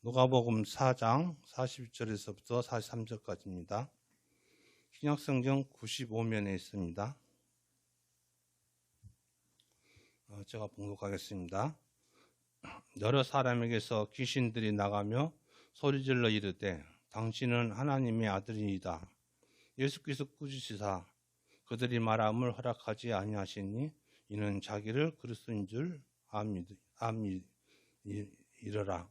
누가복음 4장 42절에서부터 43절까지입니다. 신약성경 95면에 있습니다. 제가 봉독하겠습니다. 여러 사람에게서 귀신들이 나가며 소리질러 이르되 당신은 하나님의 아들이니이다. 예수께서 꾸짖으사 그들이 말함을 허락하지 아니하시니 이는 자기를 그리스도인 줄 이르라.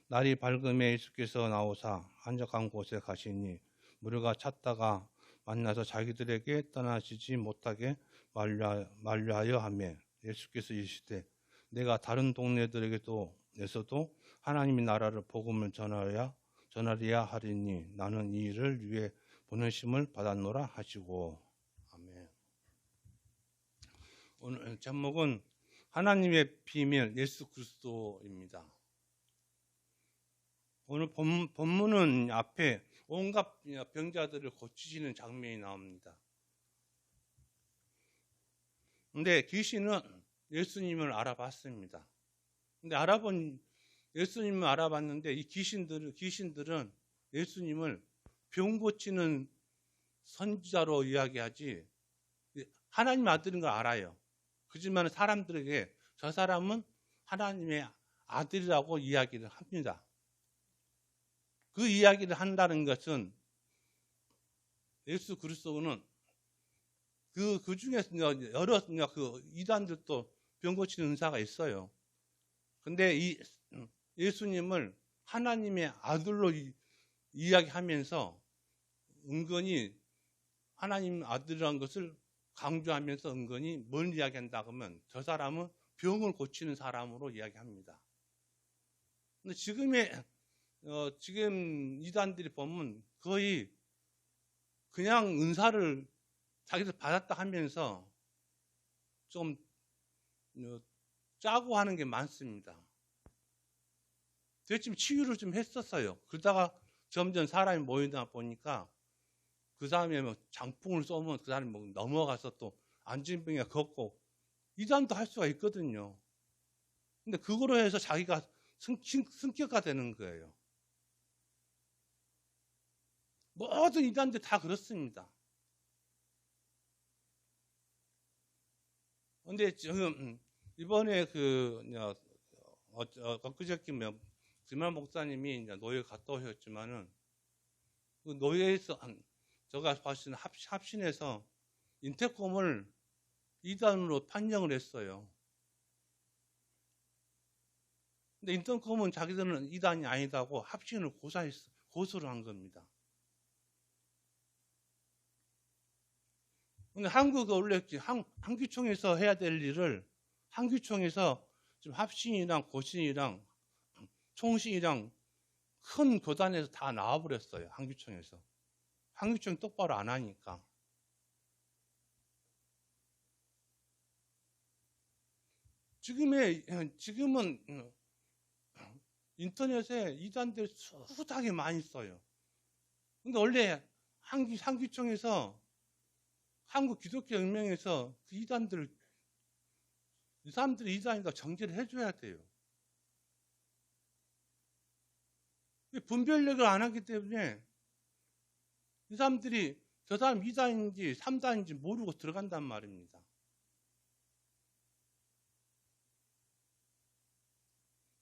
날이 밝음에 예수께서 나오사 한적한 곳에 가시니 무리가 찾다가 만나서 자기들에게 떠나시지 못하게 만류하여 하매 예수께서 이르시되 내가 다른 동네들에게도 내서도 하나님의 나라를 복음을 전하리야 하리니 나는 이 일을 위해 보내심을 받았노라 하시고. 아멘. 오늘 제목은 하나님의 비밀 예수 그리스도입니다. 오늘 본문은 앞에 온갖 병자들을 고치시는 장면이 나옵니다. 근데 귀신은 예수님을 알아봤습니다. 근데 예수님을 알아봤는데 이 귀신들은 예수님을 병 고치는 선지자로 이야기하지 하나님 아들인 걸 알아요. 그렇지만 사람들에게 저 사람은 하나님의 아들이라고 이야기를 합니다. 그 이야기를 한다는 것은 예수 그리스도는 그 중에서 여러 이단들도 병 고치는 은사가 있어요. 근데 이 예수님을 하나님의 아들로 이야기하면서 은근히 하나님 아들이라는 것을 강조하면서 은근히 뭘 이야기한다 그러면 저 사람은 병을 고치는 사람으로 이야기합니다. 근데 지금 이단들이 보면 거의 그냥 은사를 자기들 받았다 하면서 좀 짜고 하는 게 많습니다. 대충 치유를 좀 했었어요. 그러다가 점점 사람이 모이다 보니까 그 사람이 장풍을 쏘면 그 사람이 넘어가서 또 안진병에 걷고 이단도 할 수가 있거든요. 근데 그거로 해서 자기가 승격가 되는 거예요. 모든 이단들 다 그렇습니다. 근데 지금 이번에 엊그저께 김한 목사님이 이제 노예 갔다 오셨지만은 그 노예에서 제가 봤을 때 합신해서 인터콤을 이단으로 판정을 했어요. 근데 인터콤은 자기들은 이단이 아니다고 합신을 고소를 한 겁니다. 근데 한국은 원래 한규총에서 해야 될 일을 한규총에서 지금 합신이랑 고신이랑 총신이랑 큰 교단에서 다 나와버렸어요. 한규총에서. 한규총이 똑바로 안 하니까. 지금은 인터넷에 이단들 수하게 많이 써요. 근데 원래 한규총에서 한국 기독교 혁명에서 그 이 사람들이 이단이다 정죄를 해줘야 돼요. 분별력을 안 하기 때문에 이 사람들이 저 사람 2단인지 3단인지 모르고 들어간단 말입니다.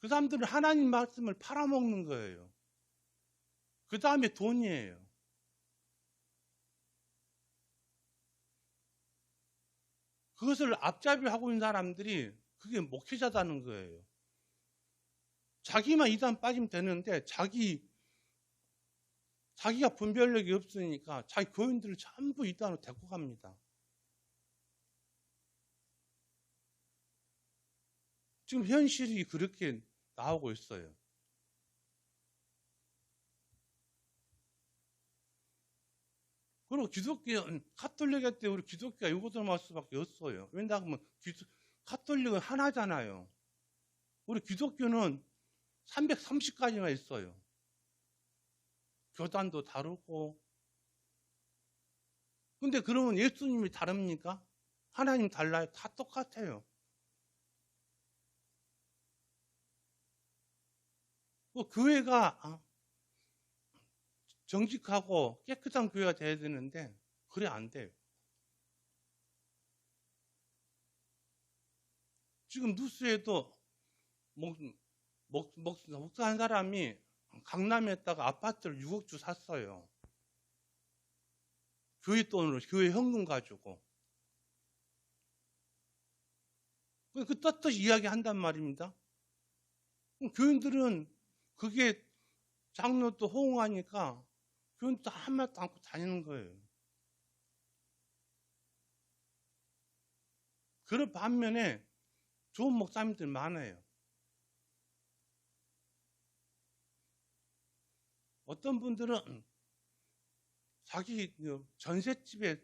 그 사람들은 하나님 말씀을 팔아먹는 거예요. 그 다음에 돈이에요. 그것을 앞잡이하고 있는 사람들이 그게 목회자다는 거예요. 자기만 이단 빠지면 되는데 자기가 분별력이 없으니까 자기 교인들을 전부 이단으로 데리고 갑니다. 지금 현실이 그렇게 나오고 있어요. 그리고 카톨릭 때 우리 기독교가 이것을 할 수밖에 없어요. 왜냐하면 카톨릭은 하나잖아요. 우리 기독교는 330가지나 있어요. 교단도 다르고. 근데 그러면 예수님이 다릅니까? 하나님 달라요? 다 똑같아요. 그 교회가 정직하고 깨끗한 교회가 돼야 되는데 그래 안 돼요. 지금 뉴스에도 목사 한 사람이 강남에다가 아파트를 6억 주 샀어요. 교회 돈으로, 교회 현금 가지고. 그 떳떳이 이야기한단 말입니다. 교인들은 그게 장로도 호응하니까 교인도 한마디도 않고 다니는 거예요. 그런 반면에 좋은 목사님들 많아요. 어떤 분들은 자기 전셋집에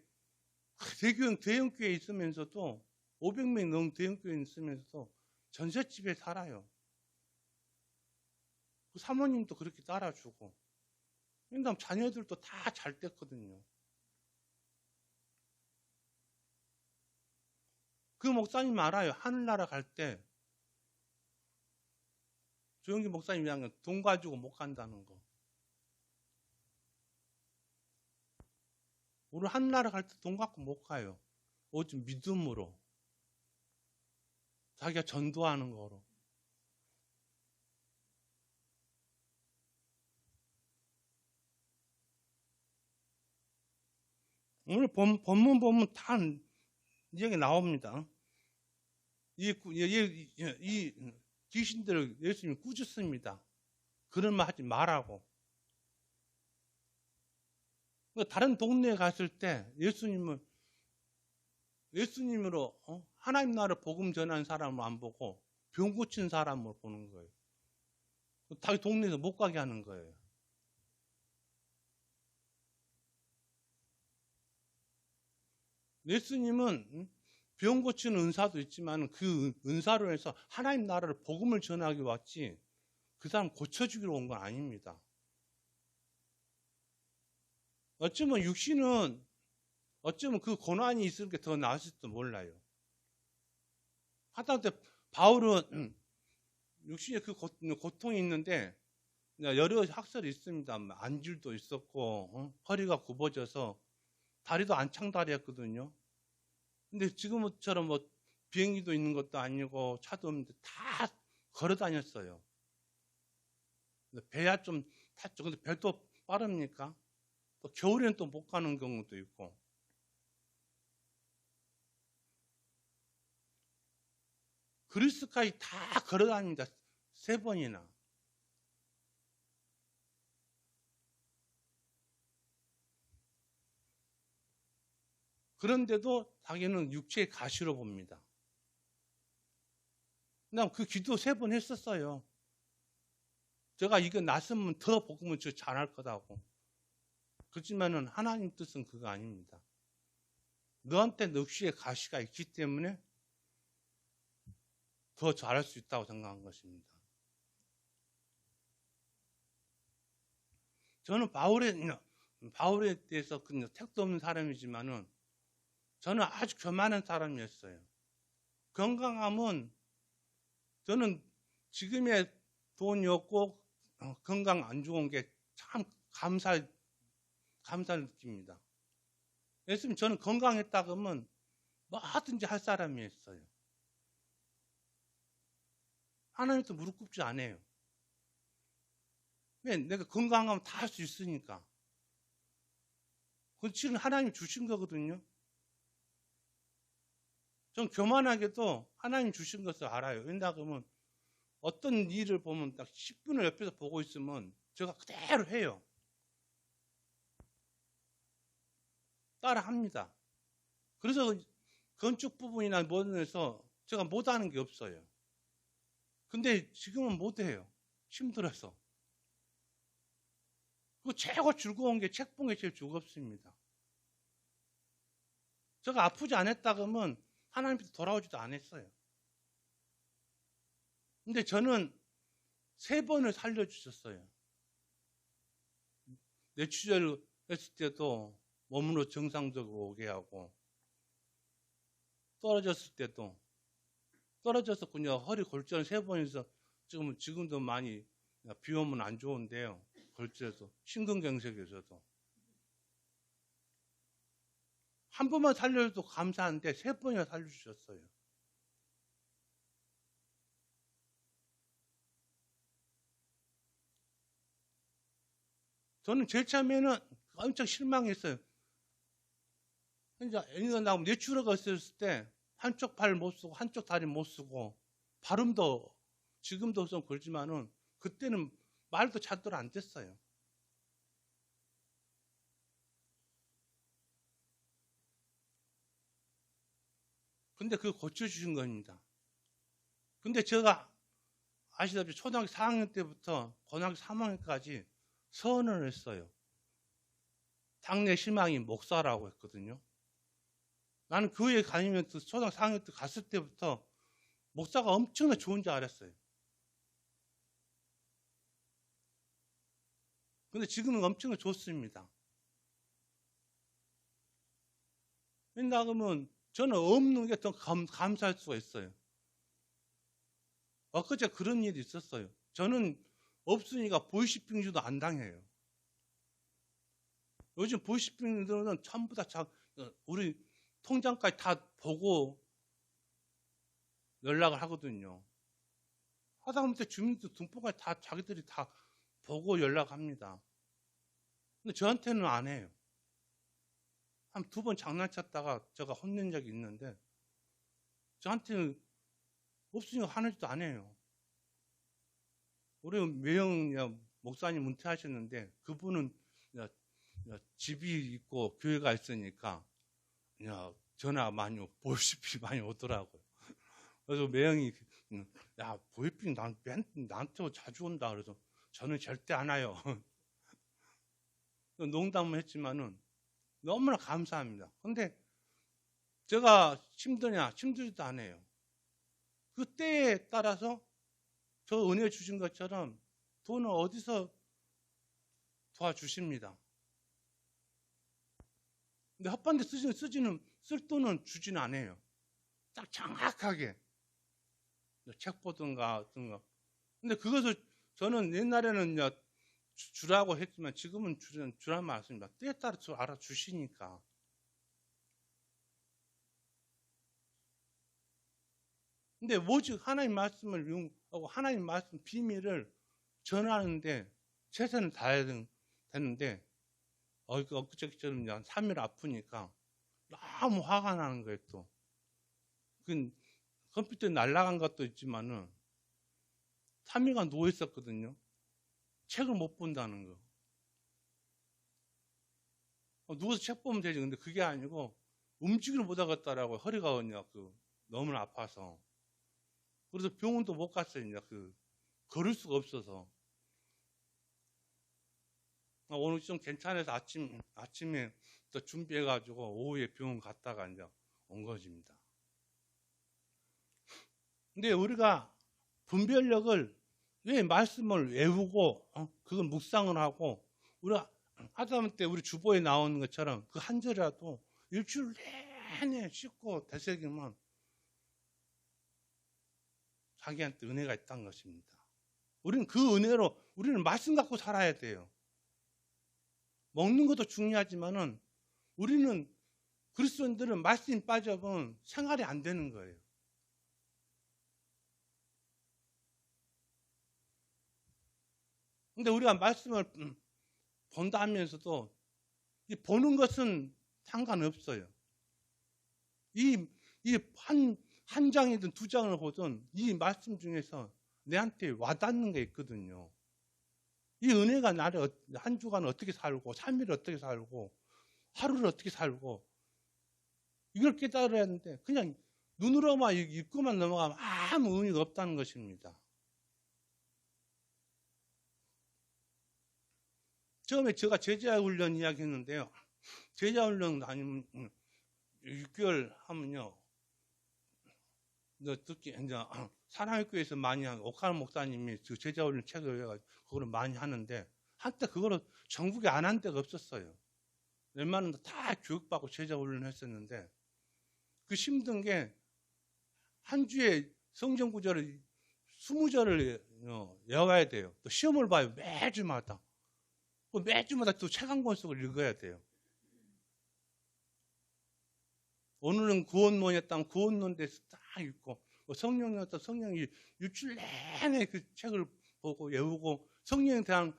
대형 교회에 있으면서도 500명 넘는 대형 교회에 있으면서도 전셋집에 살아요. 그 사모님도 그렇게 따라주고. 그다음 자녀들도 다 잘 됐거든요. 그 목사님 알아요. 하늘나라 갈 때 조영기 목사님이 한 돈 가지고 못 간다는 거. 우리 하늘나라 갈 때 돈 갖고 못 가요. 오직 믿음으로. 자기가 전도하는 거로. 오늘 본문 보면 다 이야기 나옵니다. 이 귀신들을 예수님이 꾸짖습니다. 그런 말 하지 말라고. 다른 동네에 갔을 때 예수님으로 하나님 나라를 복음 전하는 사람을 안 보고 병 고치는 사람을 보는 거예요. 자기 동네에서 못 가게 하는 거예요. 예수님은 병 고치는 은사도 있지만 그 은사로 해서 하나님 나라를 복음을 전하기 왔지 그 사람 고쳐주기로 온 건 아닙니다. 어쩌면 육신은 어쩌면 그 고난이 있을 게 더 나았을지도 몰라요. 하다못해 바울은 육신에 그 고통이 있는데 여러 학설이 있습니다. 안질도 있었고 허리가 굽어져서 다리도 안창다리였거든요. 근데 지금처럼 뭐 비행기도 있는 것도 아니고 차도 없는데 다 걸어 다녔어요. 배야 좀 탔죠. 근데 배도 빠릅니까? 또 겨울에는 또 못 가는 경우도 있고. 그리스까지 다 걸어 다닙니다. 3번이나. 그런데도 자기는 육체의 가시로 봅니다. 그다음 그 기도 3번 했었어요. 제가 이거 났으면 더 복음을 잘할 거다고. 그렇지만은 하나님 뜻은 그거 아닙니다. 너한테 육체의 가시가 있기 때문에 더 잘할 수 있다고 생각한 것입니다. 저는 바울에 대해서 그냥 택도 없는 사람이지만은 저는 아주 교만한 사람이었어요. 건강하면 저는 지금의 돈이 없고 건강 안 좋은 게 참 감사를 느낍니다. 예수님 저는 건강했다 그러면 뭐든지 할 사람이었어요. 하나님도 무릎 꿇지 않아요. 왜? 내가 건강하면 다 할 수 있으니까. 그건 지금 하나님 주신 거거든요. 전 교만하게도 하나님 주신 것을 알아요. 왜냐 그러면 어떤 일을 보면 딱 10분을 옆에서 보고 있으면 제가 그대로 해요. 따라 합니다. 그래서 건축 부분이나 뭐에서 제가 못하는 게 없어요. 근데 지금은 못해요. 힘들어서. 그 최고 즐거운 게 책 보는 게 제일 즐겁습니다. 제가 아프지 않았다 그러면 하나님께서 돌아오지도 않았어요. 근데 저는 3번을 살려주셨어요. 뇌출혈 했을 때도 몸으로 정상적으로 오게 하고 떨어졌을 때도 떨어져서 그냥 허리 골절 3번에서 지금도 많이 비 오면 안 좋은데요. 걸째도 심근경색에서도 한 번만 살려줘도 감사한데 3번이나 살려주셨어요. 저는 제일 처음에는 엄청 실망했어요. 이제 애가 나오면 뇌출혈가 있었을 때 한쪽 팔 못 쓰고 한쪽 다리 못 쓰고 발음도 지금도 좀 그렇지만은 그때는 말도 제대로 안 됐어요. 근데 그거 고쳐주신 겁니다. 근데 제가 아시다시피 초등학교 4학년 때부터 고등학교 3학년까지 서원을 했어요. 당내 희망이 목사라고 했거든요. 나는 교회에 다니면서 초등학교 4학년 때 갔을 때부터 목사가 엄청나게 좋은 줄 알았어요. 근데 지금은 엄청나게 좋습니다. 왜냐하면 저는 없는 게 더 감사할 수가 있어요. 엊그제 그런 일이 있었어요. 저는 없으니까 보이시핑주도 안 당해요. 요즘 보이시핑들은 전부 다 우리 통장까지 다 보고 연락을 하거든요. 하다못해 주민들 등본까지 다 자기들이 다 보고 연락합니다. 근데 저한테는 안 해요. 한 2번 장난쳤다가 제가 혼낸 적이 있는데 저한테는 없으니까 하는지도 안 해요. 우리 매형 목사님 은퇴하셨는데 그분은 집이 있고 교회가 있으니까 전화 많이 오고 보이스피 많이 오더라고요. 그래서 매형이 야 보이스피 나한테 자주 온다. 그래서 저는 절대 안 와요. 농담을 했지만은 너무나 감사합니다. 근데 제가 힘드냐 힘들지도 않아요. 그때에 따라서 저 은혜 주신 것처럼 돈을 어디서 도와주십니다. 근데 헛반대 쓸 돈은 주진 않아요. 딱 정확하게 책 보든가 어떤가. 근데 그것을 저는 옛날에는 주라고 했지만 지금은 주란 말씀입니다. 때에 따라 알아주시니까. 근데 오직 하나님 말씀을 이용하고 하나님 말씀 비밀을 전하는데 최선을 다해야 되는데 엊그저께처럼 3일 아프니까 너무 화가 나는 거예요. 또 컴퓨터에 날아간 것도 있지만은 3일간 누워 있었거든요. 책을 못 본다는 거. 누워서 책 보면 되지. 근데 그게 아니고 움직이를 못 하겠다라고 허리가 너무 아파서. 그래서 병원도 못 갔어요. 걸을 수가 없어서. 오늘 좀 괜찮아서 아침에 또 준비해가지고 오후에 병원 갔다가 이제 온 것입니다. 근데 우리가 분별력을 왜 말씀을 외우고 그걸 묵상을 하고 우리가 하다못해 우리 주보에 나오는 것처럼 그 한 절이라도 일주일 내내 씻고 되새기면 자기한테 은혜가 있다는 것입니다. 우리는 그 은혜로 우리는 말씀 갖고 살아야 돼요. 먹는 것도 중요하지만은 우리는 그리스도인들은 말씀이 빠져보면 생활이 안 되는 거예요. 근데 우리가 말씀을 본다 하면서도 이 보는 것은 상관없어요. 한 장이든 2장을 보든 이 말씀 중에서 내한테 와닿는 게 있거든요. 이 은혜가 나를 한 주간 어떻게 살고 3일을 어떻게 살고 하루를 어떻게 살고 이걸 깨달아야 하는데 그냥 눈으로만 읽고만 넘어가면 아무 의미가 없다는 것입니다. 처음에 제가 제자훈련 이야기했는데요. 제자훈련 아니면 6개월 하면요. 특히 이제 사랑교회에서 많이 하는 옥하는 목사님이 그 제자훈련 책을 해가지고 그거를 많이 하는데 한때 그거를 전국에 안 한 데가 없었어요. 웬만한 다 교육받고 제자훈련을 했었는데 그 힘든 게 한 주에 성경 구절을 20절을 외워야 돼요. 또 시험을 봐요. 매주마다. 매주마다 또 책 한 권 속을 읽어야 돼요. 오늘은 구원론이었다면 구원론 대해서 딱 읽고, 성령이었다 성령이 일주일 내내 그 책을 보고 외우고, 성령에 대한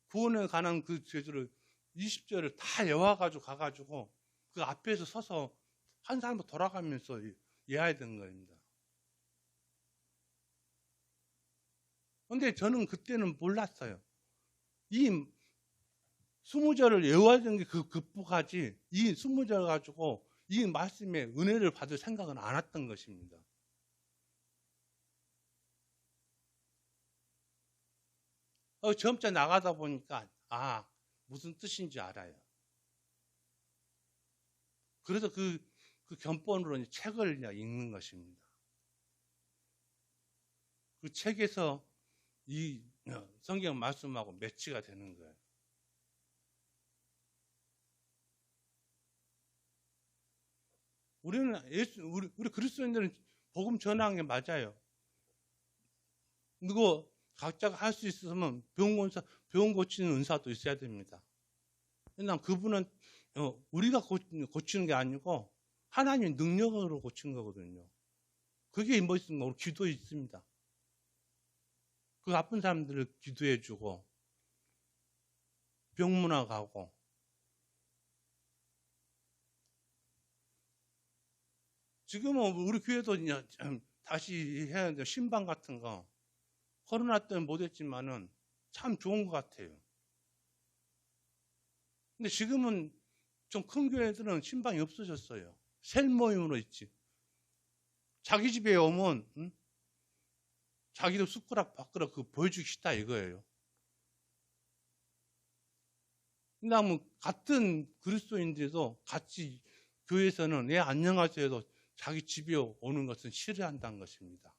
구원에 관한 그 제도를 20절을 다 외워가지고 가가지고 그 앞에서 서서 한 사람도 돌아가면서 이해해야 되는 겁니다. 근데 저는 그때는 몰랐어요. 이 20절을 외워야 되는 게 극복하지, 이 20절 가지고 이 말씀에 은혜를 받을 생각은 안 했던 것입니다. 점차 나가다 보니까 무슨 뜻인지 알아요. 그래서 그 견본으로 책을 읽는 것입니다. 그 책에서 이 성경 말씀하고 매치가 되는 거예요. 우리 그리스도인들은 복음 전하는 게 맞아요. 그리고 각자가 할 수 있으면 병 고치는 은사도 있어야 됩니다. 왜냐하면 그분은 우리가 고치는 게 아니고 하나님의 능력으로 고치는 거거든요. 그게 뭐 있습니까? 우리 기도에 있습니다. 그 아픈 사람들을 기도해주고 병문화 가고, 지금은 우리 교회도 다시 해야 되는데 신방 같은 거 코로나 때문에 못했지만은 참 좋은 것 같아요. 근데 지금은 좀 큰 교회들은 신방이 없어졌어요. 셀 모임으로 있지. 자기 집에 오면 자기도 숟가락 밥그릇 보여주기 싫다 이거예요. 그다음에 같은 그리스도인들도 같이 교회에서는 안녕하세요 해도 자기 집에 오는 것은 싫어한다는 것입니다.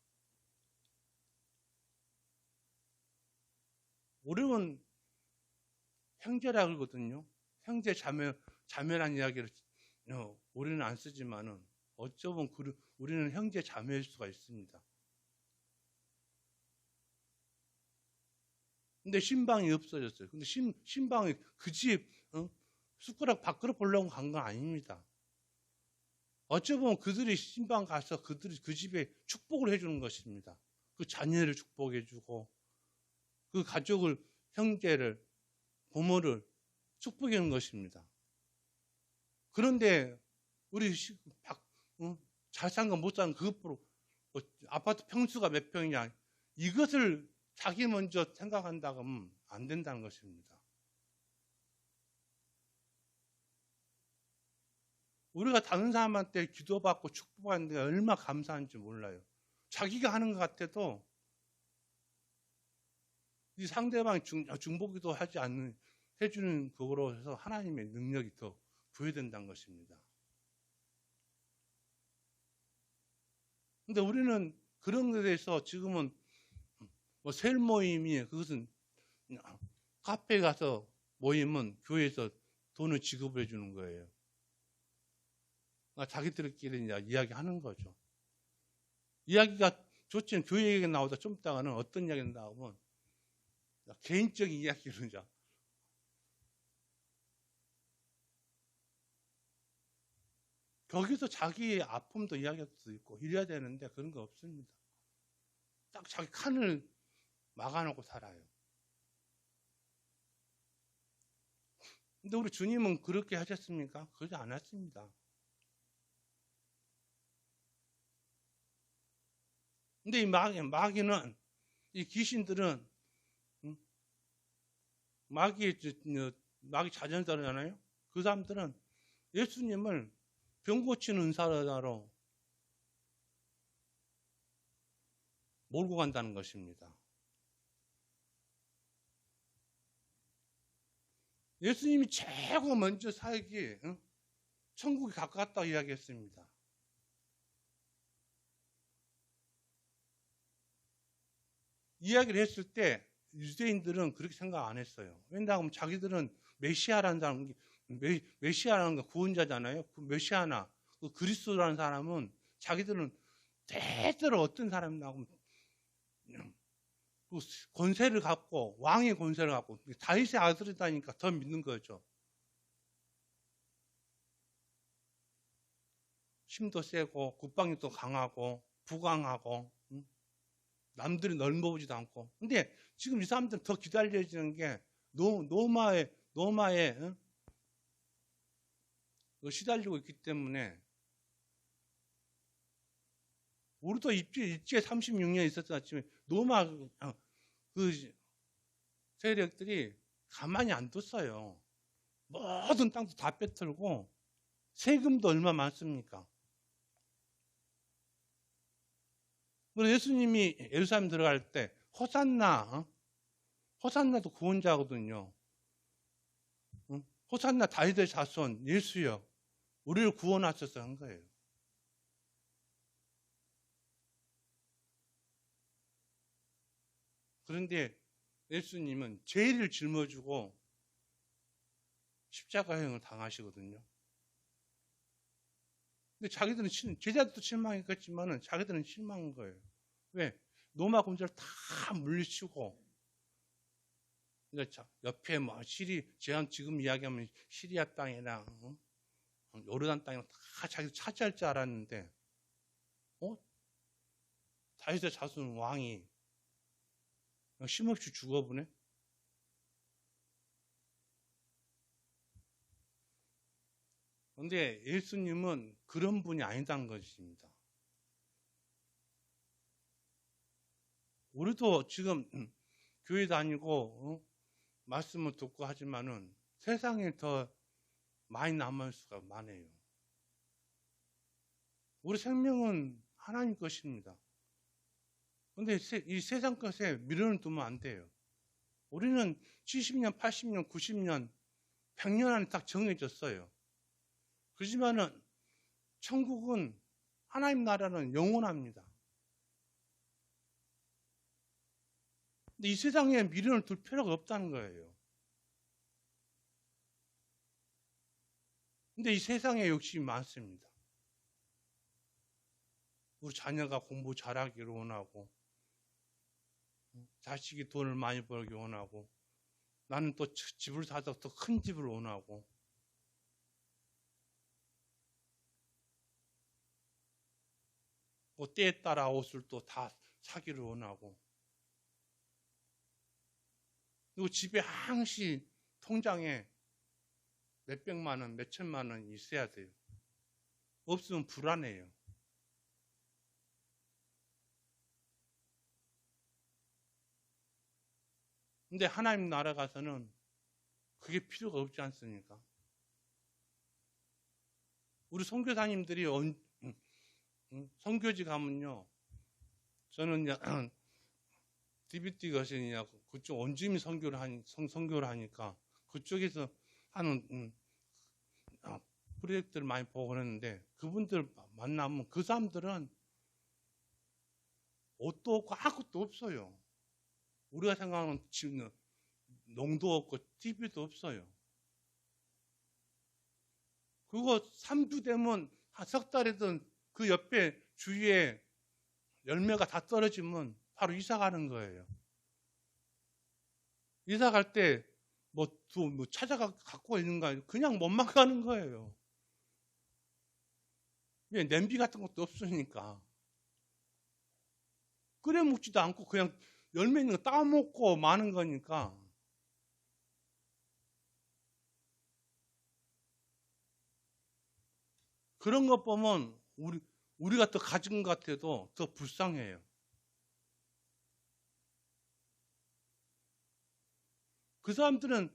우리는 형제라 그러거든요. 형제 자매란 이야기를 우리는 안 쓰지만은 어쩌면 우리는 형제 자매일 수가 있습니다. 근데 신방이 없어졌어요. 근데 신방이 그 집 숟가락 밥그릇 보려고 간 건 아닙니다. 어쩌면 그들이 신방 가서 그들이 그 집에 축복을 해주는 것입니다. 그 자녀를 축복해주고 그 가족을, 형제를, 부모를 축복해 주는 것입니다. 그런데 우리 잘 산 거 못 산 그것으로 아파트 평수가 몇 평이냐 이것을 자기 먼저 생각한다고 하면 안 된다는 것입니다. 우리가 다른 사람한테 기도받고 축복하는 게 얼마나 감사한지 몰라요. 자기가 하는 것 같아도 이 상대방이 중보기도 하지 않는 해주는 그거로 해서 하나님의 능력이 더 부여된다는 것입니다. 근데 우리는 그런 것에 대해서 지금은 셀 모임이 그것은 카페에 가서 모이면 교회에서 돈을 지급해 주는 거예요. 자기들끼리 이야기하는 거죠. 이야기가 좋지는 교회 얘기가 나오다 좀 있다가는 어떤 이야기가 나오면 개인적인 이야기를 이제 거기서 자기의 아픔도 이야기할 수도 있고 이래야 되는데 그런 거 없습니다. 딱 자기 칸을 막아놓고 살아요. 근데 우리 주님은 그렇게 하셨습니까? 그러지 않았습니다. 근데 이 마귀는, 이 귀신들은, 마귀 자전사잖아요? 그 사람들은 예수님을 병 고치는 은사로 몰고 간다는 것입니다. 예수님이 최고 먼저 살기, 천국이 가깝다고 이야기했습니다. 이야기를 했을 때 유대인들은 그렇게 생각 안 했어요. 왜냐하면 자기들은 메시아라는 사람, 메시아라는 거 구원자잖아요. 그 메시아나 그 그리스도라는 사람은 자기들은 대대로 어떤 사람이라고 권세를 갖고 왕의 권세를 갖고 다윗의 아들이다니까 더 믿는 거죠. 힘도 세고 국방력도 강하고 부강하고 남들이 넓어보지도 않고. 근데 지금 이 사람들은 더 기다려지는 게 노마에 시달리고 있기 때문에. 우리도 입지에 36년 있었지만 노마 그 세력들이 가만히 안 뒀어요. 모든 땅도 다 뺏들고 세금도 얼마 많습니까? 예수님이 예루살렘 들어갈 때 호산나도 구원자거든요. 호산나 다윗의 자손 예수여 우리를 구원하셔서 한 거예요. 그런데 예수님은 죄를 짊어지고 십자가형을 당하시거든요. 근데 자기들은 제자들도 실망했겠지만은 자기들은 실망한 거예요. 왜? 로마 군대를 다 물리치고 옆에 뭐 지금 이야기하면 시리아 땅이랑 요르단 땅이랑 다 자기들 차지할 줄 알았는데 다윗의 자손 왕이 쉼없이 죽어보네. 그런데 예수님은 그런 분이 아니다는 것입니다. 우리도 지금 교회 다니고 말씀을 듣고 하지만은 세상에 더 많이 남을 수가 많아요. 우리 생명은 하나님 것입니다. 그런데 이 세상 것에 미련을 두면 안 돼요. 우리는 70년, 80년, 90년, 100년 안에 딱 정해졌어요. 그렇지만은 천국은 하나님 나라는 영원합니다. 근데 이 세상에 미련을 둘 필요가 없다는 거예요. 근데 이 세상에 욕심이 많습니다. 우리 자녀가 공부 잘하기를 원하고 자식이 돈을 많이 벌기 원하고 나는 또 집을 사서 더 큰 집을 원하고 뭐 때에 따라 옷을 또 다 사기를 원하고 그리고 집에 항시 통장에 몇백만 원, 몇천만 원 있어야 돼요. 없으면 불안해요. 근데 하나님 나라 가서는 그게 필요가 없지 않습니까? 우리 선교사님들이 선교지 가면요. 저는 DBT 거신이냐 그쪽 원주민 선교를 하니까 그쪽에서 하는 프로젝트를 많이 보고 그러는데 그분들 만나면 그 사람들은 옷도 없고 아무것도 없어요. 우리가 생각하는 농도 없고 TV도 없어요. 그거 3주 되면 석 달이든 그 옆에 주위에 열매가 다 떨어지면 바로 이사 가는 거예요. 이사 갈 때 뭐 찾아가 갖고 있는 거 아니에요. 그냥 못만 가는 거예요. 왜? 냄비 같은 것도 없으니까. 끓여 먹지도 않고 그냥 열매 있는 거 따먹고 마는 거니까. 그런 것 보면 우리가 더 가진 것 같아도 더 불쌍해요. 그 사람들은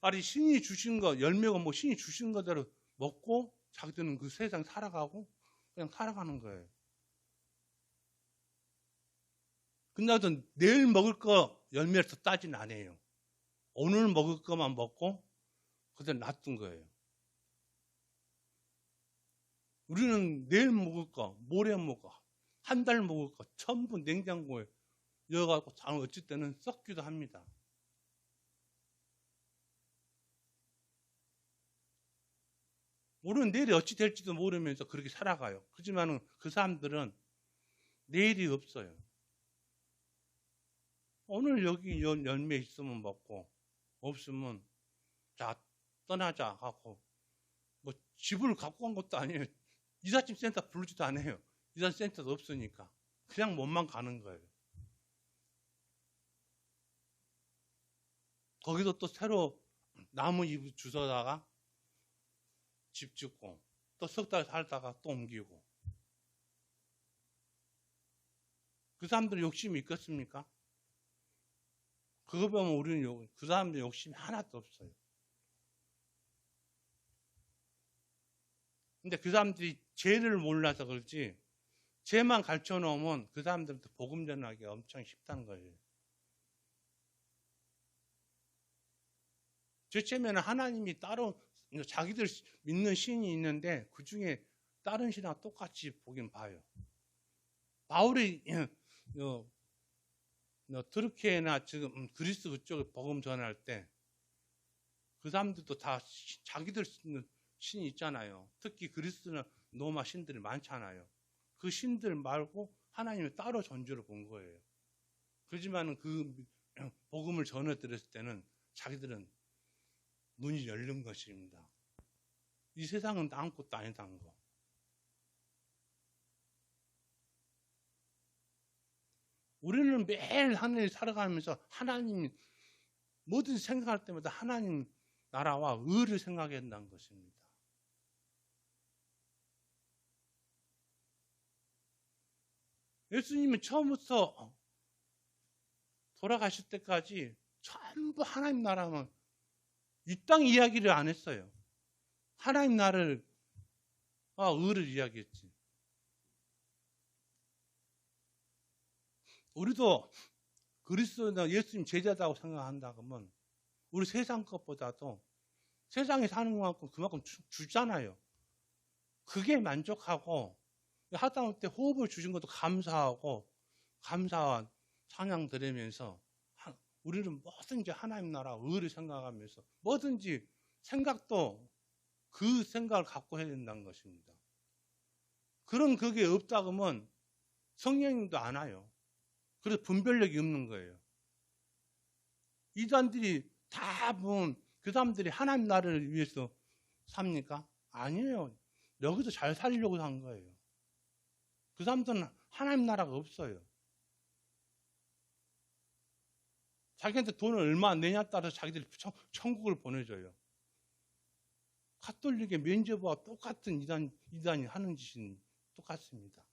말이 신이 주신 거, 열매가 뭐 신이 주신 거대로 먹고 자기들은 그 세상 살아가고 그냥 살아가는 거예요. 근데도 내일 먹을 거 열매를 더 따진 않아요. 오늘 먹을 것만 먹고 그대로 놔둔 거예요. 우리는 내일 먹을 거, 모레 먹을 거, 한 달 먹을 거 전부 냉장고에 넣어가지고 어쩔 때는 썩기도 합니다. 우리는 내일이 어찌 될지도 모르면서 그렇게 살아가요. 그렇지만 그 사람들은 내일이 없어요. 오늘 여기 열매 있으면 먹고 없으면 자 떠나자 하고 뭐 집을 갖고 간 것도 아니에요. 이삿짐 센터 부르지도 않아요. 이삿짐 센터도 없으니까 그냥 몸만 가는 거예요. 거기서 또 새로 나무 잎 주워다가 집 짓고 또 석 달 살다가 또 옮기고. 그 사람들 욕심이 있겠습니까? 그거 보면 우리는 그 사람들 욕심이 하나도 없어요. 근데 그 사람들이 죄를 몰라서 그렇지 죄만 가르쳐 놓으면 그 사람들한테 복음 전하기가 엄청 쉽다는 거예요. 죄째면 하나님이 따로 자기들 믿는 신이 있는데 그 중에 다른 신하고 똑같이 보긴 봐요. 바울이 트르키에나 지금 그리스 그쪽에 복음 전할 때 그 사람들도 다 자기들 신이 있잖아요. 특히 그리스는 로마 신들이 많잖아요. 그 신들 말고 하나님을 따로 존재로 본 거예요. 그렇지만 그 복음을 전해드렸을 때는 자기들은 눈이 열린 것입니다. 이 세상은 아무것도 아니다는 거. 우리는 매일 하늘을 살아가면서 하나님 뭐든 생각할 때마다 하나님 나라와 의를 생각해야 한다는 것입니다. 예수님은 처음부터 돌아가실 때까지 전부 하나님 나라만 이 땅 이야기를 안 했어요. 하나님 나라를 의를 이야기했지. 우리도 그리스도나 예수님 제자다고 생각한다 그러면 우리 세상 것보다도 세상에 사는 것만큼 그만큼 주잖아요. 그게 만족하고 하다못해 호흡을 주신 것도 감사하고 감사와 찬양 드리면서 우리는 뭐든지 하나님 나라 의를 생각하면서 뭐든지 생각도 그 생각을 갖고 해야 된다는 것입니다. 그런 그게 없다 그러면 성령님도 안 와요. 그래서 분별력이 없는 거예요. 이단들이 다 보면 그 사람들이 하나님 나라를 위해서 삽니까? 아니에요. 여기서 잘 살려고 산 거예요. 그 사람들은 하나님 나라가 없어요. 자기한테 돈을 얼마 내냐에 따라서 자기들이 천국을 보내줘요. 가톨릭의 면제부와 똑같은 이단이 하는 짓은 똑같습니다.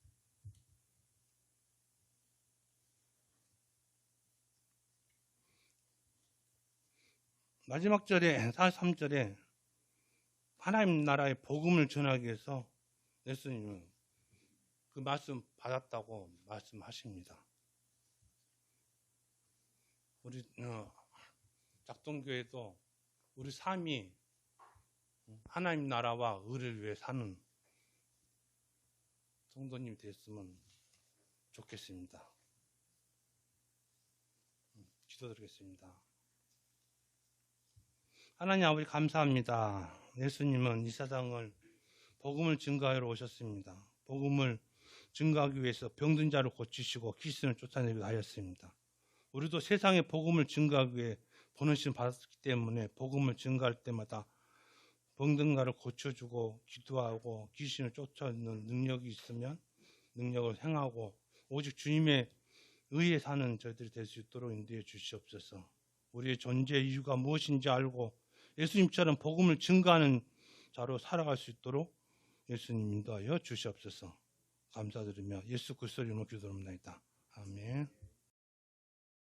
마지막 절에 43절에 하나님 나라의 복음을 전하기 위해서 예수님은 그 말씀 받았다고 말씀하십니다. 우리 작동교회도 우리 삶이 하나님 나라와 의를 위해 사는 성도님이 됐으면 좋겠습니다. 기도드리겠습니다. 하나님 아버지 감사합니다. 예수님은 이 세상을 복음을 증거하러 오셨습니다. 복음을 증거하기 위해서 병든 자를 고치시고 귀신을 쫓아내기도 하였습니다. 우리도 세상에 복음을 증거하기 위해 보내심 받았기 때문에 복음을 증거할 때마다 병든 자를 고쳐주고 기도하고 귀신을 쫓아내는 능력이 있으면 능력을 행하고 오직 주님의 의에 사는 저희들이 될 수 있도록 인도해 주시옵소서. 우리의 존재 이유가 무엇인지 알고 예수님처럼 복음을 증거하는 자로 살아갈 수 있도록 예수님 인도하여 주시옵소서. 감사드리며 예수 그리스도 이름으로 기도합니다. 아멘.